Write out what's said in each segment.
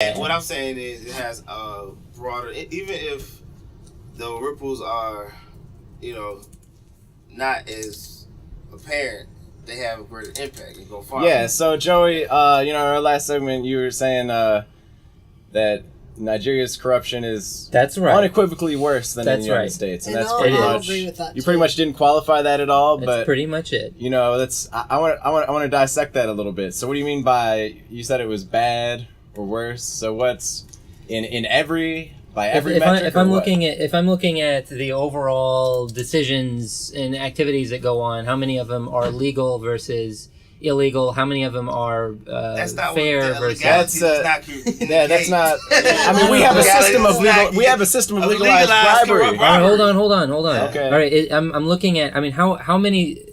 And what I'm saying is it has a broader, even if the ripples are, not as apparent, they have a greater impact and go far. Yeah, so Joey, in our last segment, you were saying that Nigeria's corruption is unequivocally worse than in the United States, and that's pretty much. Agree with that, you pretty much didn't qualify that at all, but that's pretty much it. I want to dissect that a little bit. So, what do you mean by you said it was bad or worse? So, what's in every metric? If I'm looking at the overall decisions and activities that go on, how many of them are legal versus illegal? How many of them are fair versus? That's not. I mean, we have a system of legal. We have a system of legalized bribery. All right, hold on. Okay. All right, I'm looking at. I mean, how many?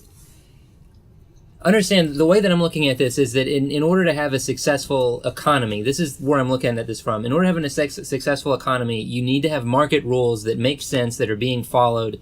Understand the way that I'm looking at this is that in order to have a successful economy, this is where I'm looking at this from. In order to have a successful economy, you need to have market rules that make sense, that are being followed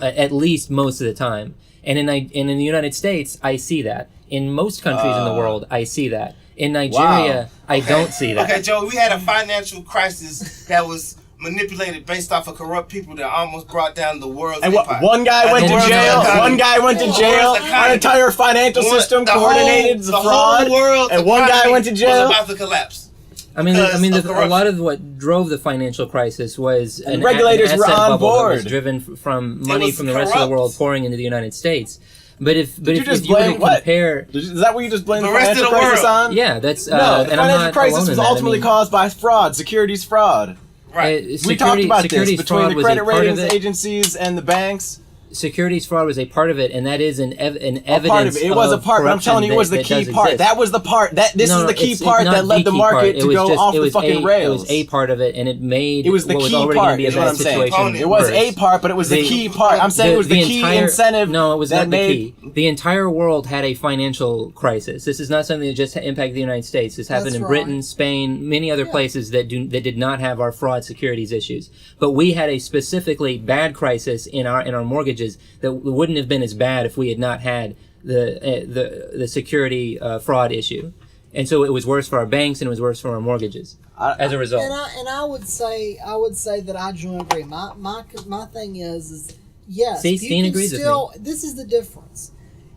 at least most of the time. And in the United States, I see that. In most countries in the world, I see that. In Nigeria, I don't see that. Okay, Joe, we had a financial crisis that was manipulated based off of corrupt people that almost brought down the world's empire. One guy went to jail. One guy went to jail. Our entire financial system coordinated the fraud. Whole world, and one guy went to jail. Was about to collapse. I mean, a lot of what drove the financial crisis was an regulators asset were on bubble board. that was driven from money from the rest of the world pouring into the United States. But if you were to compare, is that what you just blame the financial crisis on? Yeah, that's the financial crisis was ultimately caused by fraud, securities fraud. Right. We talked about this between the credit ratings agencies and the banks. Securities fraud was a part of it, and that is an evidence. Part of it. It was a part, but I'm telling you, it was the key part. Exist. That was the part. This is the key part that led the market to go off the fucking rails. It was a part of it, and it made it was the key part. Is what I'm saying. It was a part, but it was the key part. I'm saying it was the key incentive. No, it was not the key. The entire world had a financial crisis. This is not something that just impacted the United States. This happened in Britain, Spain, many other places that did not have our fraud securities issues. But we had a specifically bad crisis in our mortgages that wouldn't have been as bad if we had not had the security fraud issue, and so it was worse for our banks and it was worse for our mortgages as a result. And I would say that I jointly agree. My thing is yes. See, Steen agrees with me. This is the difference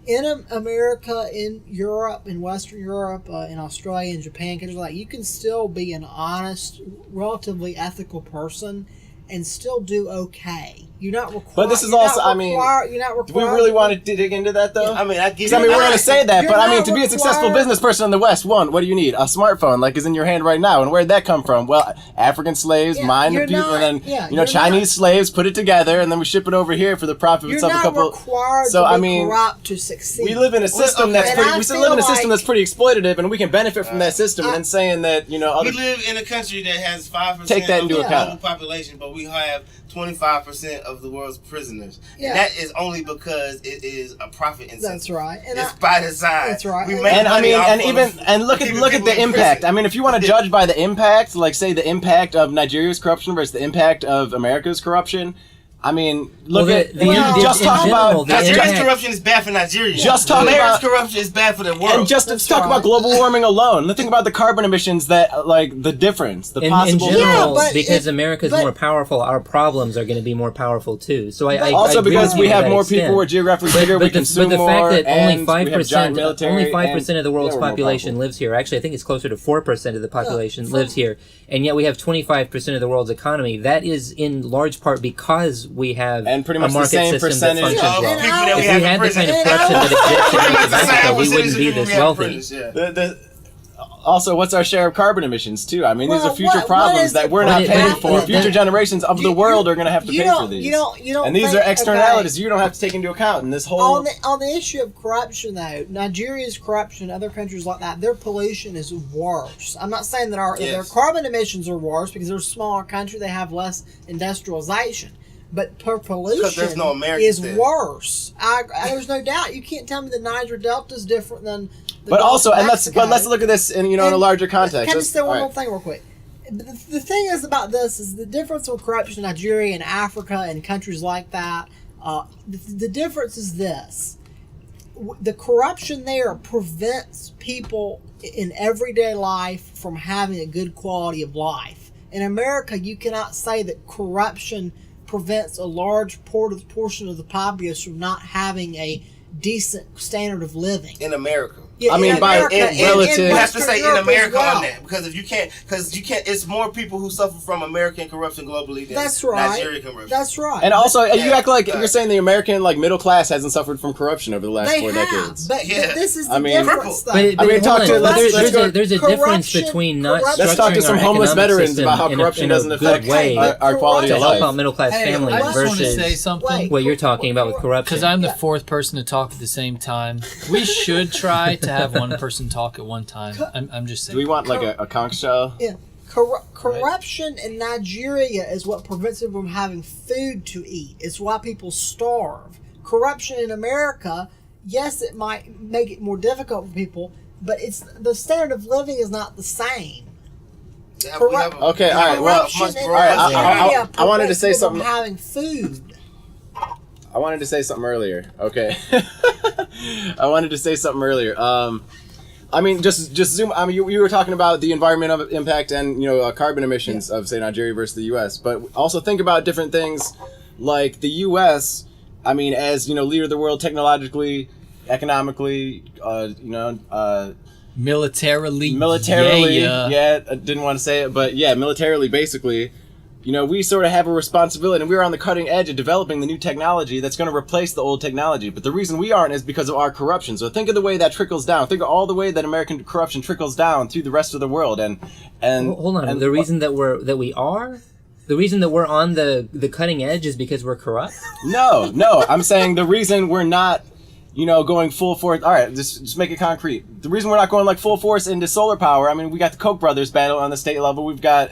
in America, in Europe, in Western Europe, in Australia, in Japan, countries like you can still be an honest, relatively ethical person and still do okay. You're not required. But this is also, I mean, you're not required. Do we really want to dig into that though? Yeah, I mean, we're going to say that, but I mean, to be a successful business person in the West, what do you need? A smartphone, like is in your hand right now. And where'd that come from? Well, African slaves mined the people, and then Chinese slaves put it together, and then we ship it over here for the profits of a couple. You're not required to be corrupt to succeed. We live in a system that's pretty exploitative, and we can benefit from that system. And then saying that we live in a country that has 5% take that into account. Of the population, but we have 25% of the world's prisoners. Yeah. And that is only because it is a profit incentive. That's right. And it's by design. That's right. Look at the impact. I mean, if you want to judge by the impact, like say the impact of Nigeria's corruption versus the impact of America's corruption, I mean, Nigeria's corruption is bad for Nigeria. America's corruption is bad for the world. And let's talk about global warming alone. Let's think about the carbon emissions the difference, the possible in general, because America's more powerful, our problems are going to be more powerful too. So also because we have more people, we're geographically bigger, we consume more, but the fact that only 5% 5% of the world's population lives here. Actually, I think it's closer to 4% of the population lives here, and yet we have 25% of the world's economy. That is in large part because we have pretty much a market the same system percentage that functions well. If we had the kind of corruption that exists in Mexico, we wouldn't be this wealthy. Also, what's our share of carbon emissions, too? I mean, these are future problems that we're not paying for. Future generations of the world are going to have to pay for these. And these are externalities you don't have to take into account in this whole... On the issue of corruption, though, Nigeria's corruption, other countries like that, their pollution is worse. I'm not saying that their carbon emissions are worse because they're a smaller country, they have less industrialization. But pollution is worse. There's no doubt. You can't tell me the Niger Delta is different than the Gulf of Mexico. let's look at this in in a larger context. Can I just say one more thing real quick? The thing is about this is the difference of corruption in Nigeria and Africa and countries like that. The difference is this. the corruption there prevents people in everyday life from having a good quality of life. In America, you cannot say that corruption prevents a large portion of the populace from not having a decent standard of living. In America. Yeah, I mean, relative. You have to say in America well. on that, because you can't, it's more people who suffer from American corruption globally than Nigerian corruption. That's right. And also, you act like you're saying the American middle class hasn't suffered from corruption over the last 4 decades. But this is the difference, though. There's a difference between not structuring let's talk to some homeless veterans about how corruption doesn't affect our quality of to help life. out middle class families I just want to say versus something. what you're talking about with corruption. Because I'm the fourth person to talk at the same time. We should try to have one person talk at one time. I'm just saying. Do we want like a conch shell? Yeah. Corruption in Nigeria is what prevents them from having food to eat. It's why people starve. Corruption in America, yes, it might make it more difficult for people, but it's the standard of living is not the same. Okay, all right. Well, I wanted to say something. Having food. I wanted to say something earlier. Okay. I wanted to say something earlier. I mean, just zoom. I mean, you were talking about the environmental impact and carbon emissions of say Nigeria versus the U.S. But also think about different things like the U.S. I mean, as leader of the world technologically, economically, militarily. Yeah, I didn't want to say it, but yeah, militarily, basically. We sort of have a responsibility, and we're on the cutting edge of developing the new technology that's going to replace the old technology. But the reason we aren't is because of our corruption. So think of the way that trickles down. Think of all the way that American corruption trickles down through the rest of the world. And hold on, the reason that we're on the cutting edge is because we're corrupt? No, I'm saying the reason we're not going full force. All right, just make it concrete. The reason we're not going like full force into solar power. I mean, we got the Koch brothers battle on the state level. We've got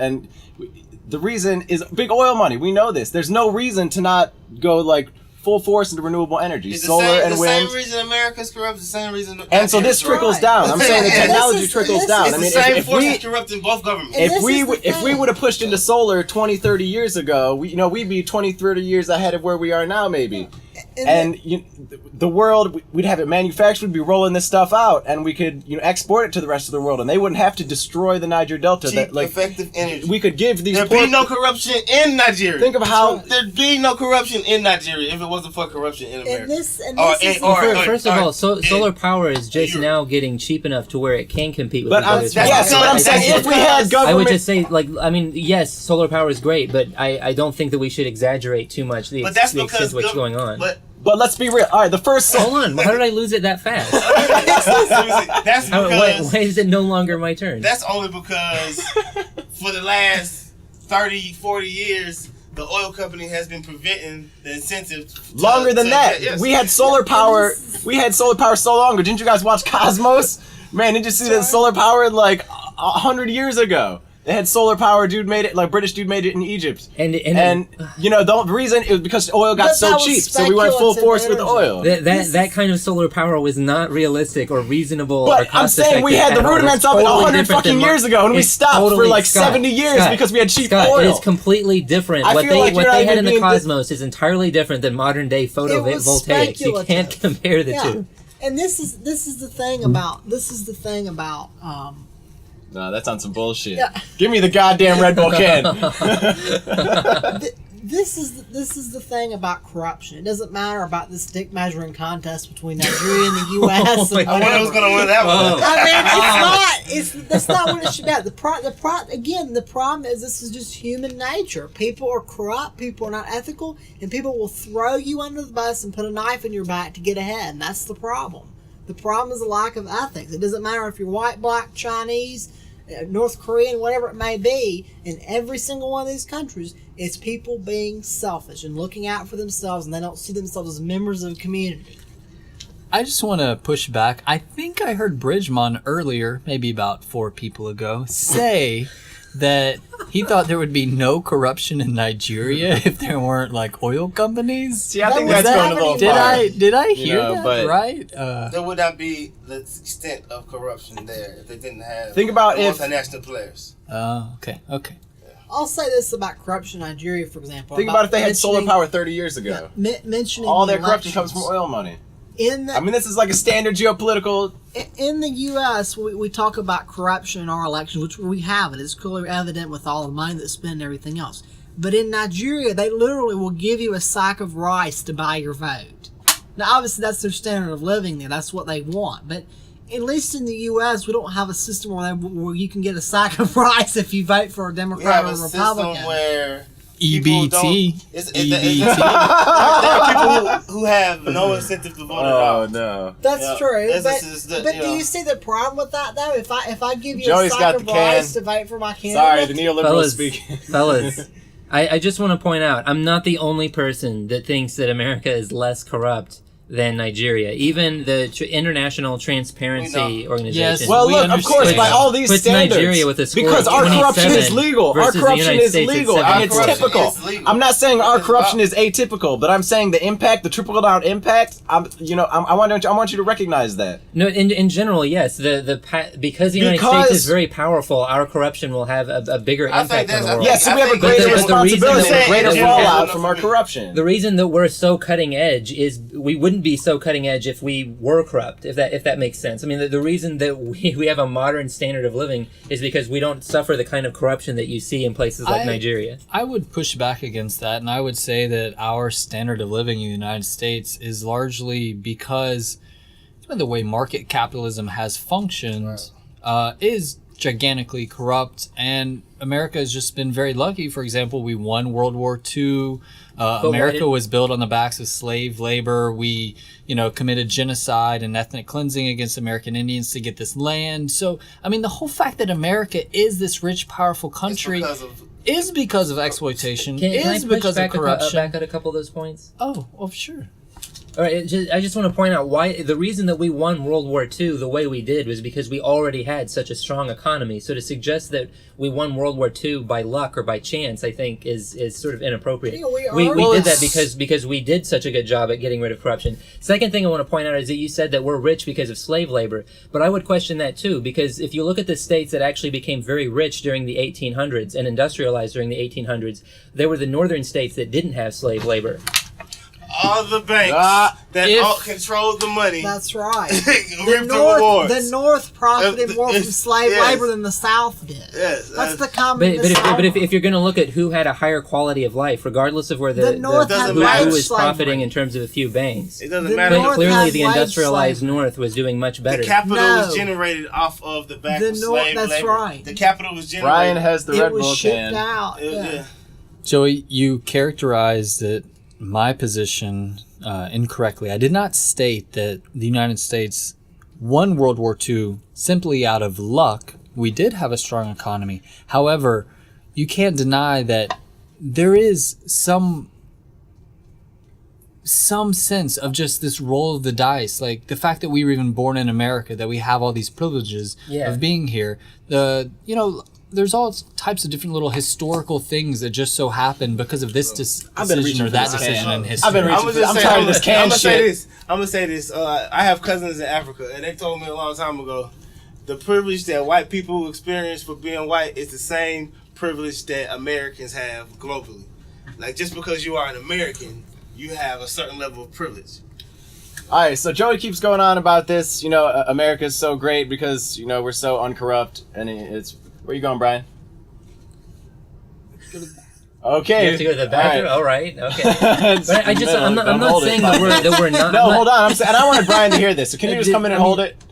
the reason is big oil money. We know this. There's no reason to not go like full force into renewable energy, solar and wind. The same reason America's corrupt. The same reason. And so this trickles down. I'm saying the technology trickles down. It's the same forces corrupting both governments. If we would have pushed into solar 20, 30 years ago, we'd be 20, 30 years ahead of where we are now, maybe. And the world, we'd have it manufactured, we'd be rolling this stuff out, and we could export it to the rest of the world, and they wouldn't have to destroy the Niger Delta. Cheap, effective energy. We could give these. There'd be no corruption in Nigeria. Think of how there'd be no corruption in Nigeria if it wasn't for corruption in America. First of all, solar power is just now getting cheap enough to where it can compete with. But I'm saying if we had government, I would just say yes, solar power is great, but I don't think that we should exaggerate too much the extent of what's going on. But let's be real. All right, the first. Hold on. How did I lose it that fast? That's because. Why is it no longer my turn? That's only because for the last 30, 40 years, the oil company has been preventing the incentive. Longer than that. Yes. We had solar power. We had solar power so long ago. Didn't you guys watch Cosmos? Man, did you see that solar power like 100 years ago? They had solar power. British dude made it in Egypt. And the reason it was because oil got so cheap, so we went full force with oil. That kind of solar power was not realistic or reasonable. But or cost I'm saying we had the rudiments of it 100 fucking years ago, and we stopped for like 70 years because we had cheap oil. It is completely different. What they had in the Cosmos is entirely different than modern day photovoltaics. You can't compare the two. And this is the thing about No, that's on some bullshit. Yeah. Give me the goddamn Red Bull can. This is the thing about corruption. It doesn't matter about this dick measuring contest between Nigeria and the U.S. I wonder who's going to win that one. I mean, that's not what it should be. The problem is this is just human nature. People are corrupt. People are not ethical, and people will throw you under the bus and put a knife in your back to get ahead. And that's the problem. The problem is a lack of ethics. It doesn't matter if you're white, black, Chinese, North Korean, whatever it may be. In every single one of these countries, it's people being selfish and looking out for themselves, and they don't see themselves as members of a community. I just want to push back. I think I heard Bridgman earlier, maybe about 4 people ago, say that he thought there would be no corruption in Nigeria if there weren't like oil companies. See, I think that's going a little far. Did I hear that right? There would not be the extent of corruption there if they didn't have multinational players. Oh, okay. I'll say this about corruption in Nigeria, for example. Think about if they had solar power 30 years ago. Mentioning all their corruption comes from oil money. this is like a standard geopolitical. In the U.S., we talk about corruption in our elections, which we have it. It's clearly evident with all the money that's spent and everything else. But in Nigeria, they literally will give you a sack of rice to buy your vote. Now, obviously, that's their standard of living there. That's what they want. But at least in the U.S., we don't have a system where you can get a sack of rice if you vote for a Democrat or a Republican. System where EBT. There are people who have no incentive to vote at all. Oh no, that's true. But you do you see the problem with that though? If I give you Joey's a sack got of the can. rice to vote for my candidate, Sorry, the neoliberal speaking. Fellas, I just want to point out, I'm not the only person that thinks that America is less corrupt than Nigeria. Even the International Transparency Organization. Yes, Well, look, of course, by all these puts standards, Nigeria with a score because of our corruption is 27 legal. Our versus the corruption United is States at legal, and it's 74. typical. I'm not saying our corruption is atypical, but I'm saying the impact, the trickle down impact. I want you to recognize that. No, in general, yes. Because the United States is very powerful, our corruption will have a bigger impact on the world. Yes, so we have a greater responsibility, and greater fallout from our corruption. The reason that we're so cutting edge is we wouldn't be so cutting edge if we were corrupt, if that makes sense. I mean, the reason that we have a modern standard of living is because we don't suffer the kind of corruption that you see in places like Nigeria. I would push back against that, and I would say that our standard of living in the United States is largely because the way market capitalism has functioned is gigantically corrupt, and America has just been very lucky. For example, we won World War II. America was built on the backs of slave labor. We, committed genocide and ethnic cleansing against American Indians to get this land. So, I mean, the whole fact that America is this rich, powerful country is because of exploitation, is because of corruption. Back at a couple of those points? Oh, sure. All right, I just want to point out why the reason that we won World War II the way we did was because we already had such a strong economy. So to suggest that we won World War II by luck or by chance, I think is sort of inappropriate. Yeah, we did that because we did such a good job at getting rid of corruption. Second thing I want to point out is that you said that we're rich because of slave labor, but I would question that too, because if you look at the states that actually became very rich during the 1800s and industrialized during the 1800s, they were the northern states that didn't have slave labor. All the banks that controlled the money. That's right. The North profited more from slave labor than the South did. Yes, that's the common. But if you're going to look at who had a higher quality of life, regardless of where who was profiting in terms of a few banks, it doesn't matter. Clearly, the industrialized North was doing much better. The capital was generated off of the back of slave labor. That's right. The capital was generated. Brian has the Red Bull can. It was shipped out. Joey, you characterized it. My position incorrectly. I did not state that the United States won World War II simply out of luck. We did have a strong economy. However, you can't deny that there is some sense of just this roll of the dice, like the fact that we were even born in America, that we have all these privileges of being here. There's all types of different little historical things that just so happen because of this decision or that decision in history. I'm tired of this can shit. I'm gonna say this. I have cousins in Africa, and they told me a long time ago, the privilege that white people experience for being white is the same privilege that Americans have globally. Like, just because you are an American, you have a certain level of privilege. All right, so Joey keeps going on about this. America's so great because we're so uncorrupt, and it's. Where you going, Brian? Okay. You have to go to the bathroom? All right. Okay. But I'm not saying that we're not. No, hold on. And I wanted Brian to hear this. So can you just come in and hold it?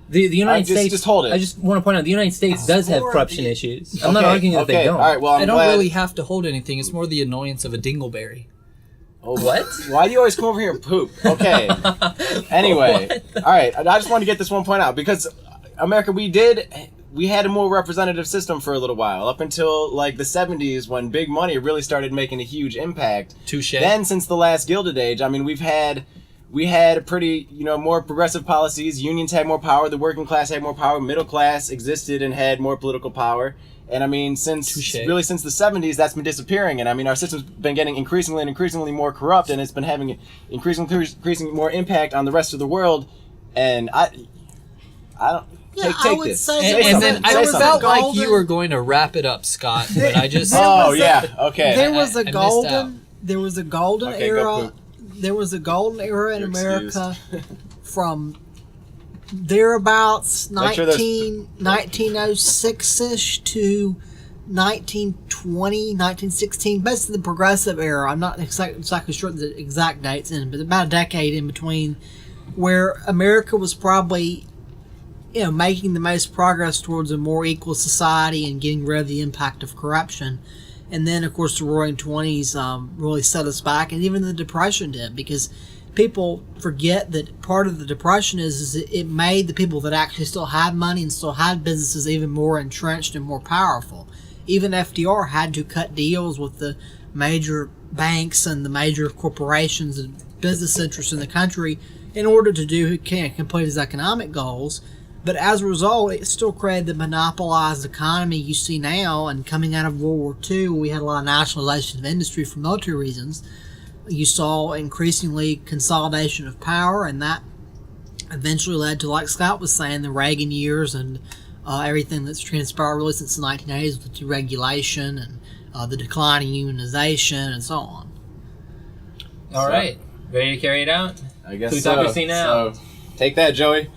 The United States. Just hold it. I just want to point out the United States does have corruption issues. I'm not arguing that they don't. All right, well, I don't really have to hold anything. It's more the annoyance of a dingleberry. Oh, what? Why do you always come over here and poop? Okay. Anyway. All right. I just want to get this one point out because America, we had a more representative system for a little while, up until like the 70s when big money really started making a huge impact. Touche. Then since the last Gilded Age, I mean, we had pretty, more progressive policies. Unions had more power. The working class had more power. Middle class existed and had more political power. And I mean, since the 70s, that's been disappearing. And I mean, our system's been getting increasingly more corrupt, and it's been having increasingly more impact on the rest of the world. And I don't. Take this. Then I felt like you were going to wrap it up, Scott. But I just. Okay. There was a golden era there was a golden era in You're America from thereabouts 1906-ish to 1920, 1916, basically the progressive era. I'm not exactly sure the exact dates in, but about a decade in between, where America was probably, making the most progress towards a more equal society and getting rid of the impact of corruption. And then, of course, the Roaring Twenties really set us back, and even the Depression did, because people forget that part of the Depression is it made the people that actually still had money and still had businesses even more entrenched and more powerful. Even FDR had to cut deals with the major banks and the major corporations and business interests in the country in order to complete his economic goals. But as a result, it still created the monopolized economy you see now. And coming out of World War II, we had a lot of nationalization of industry for military reasons. You saw increasingly consolidation of power, and that eventually led to, like Scott was saying, the Reagan years and everything that's transpired really since the 1980s with deregulation and the decline in unionization and so on. All right. Ready to carry it out? I guess Plutocracy now. So, take that, Joey.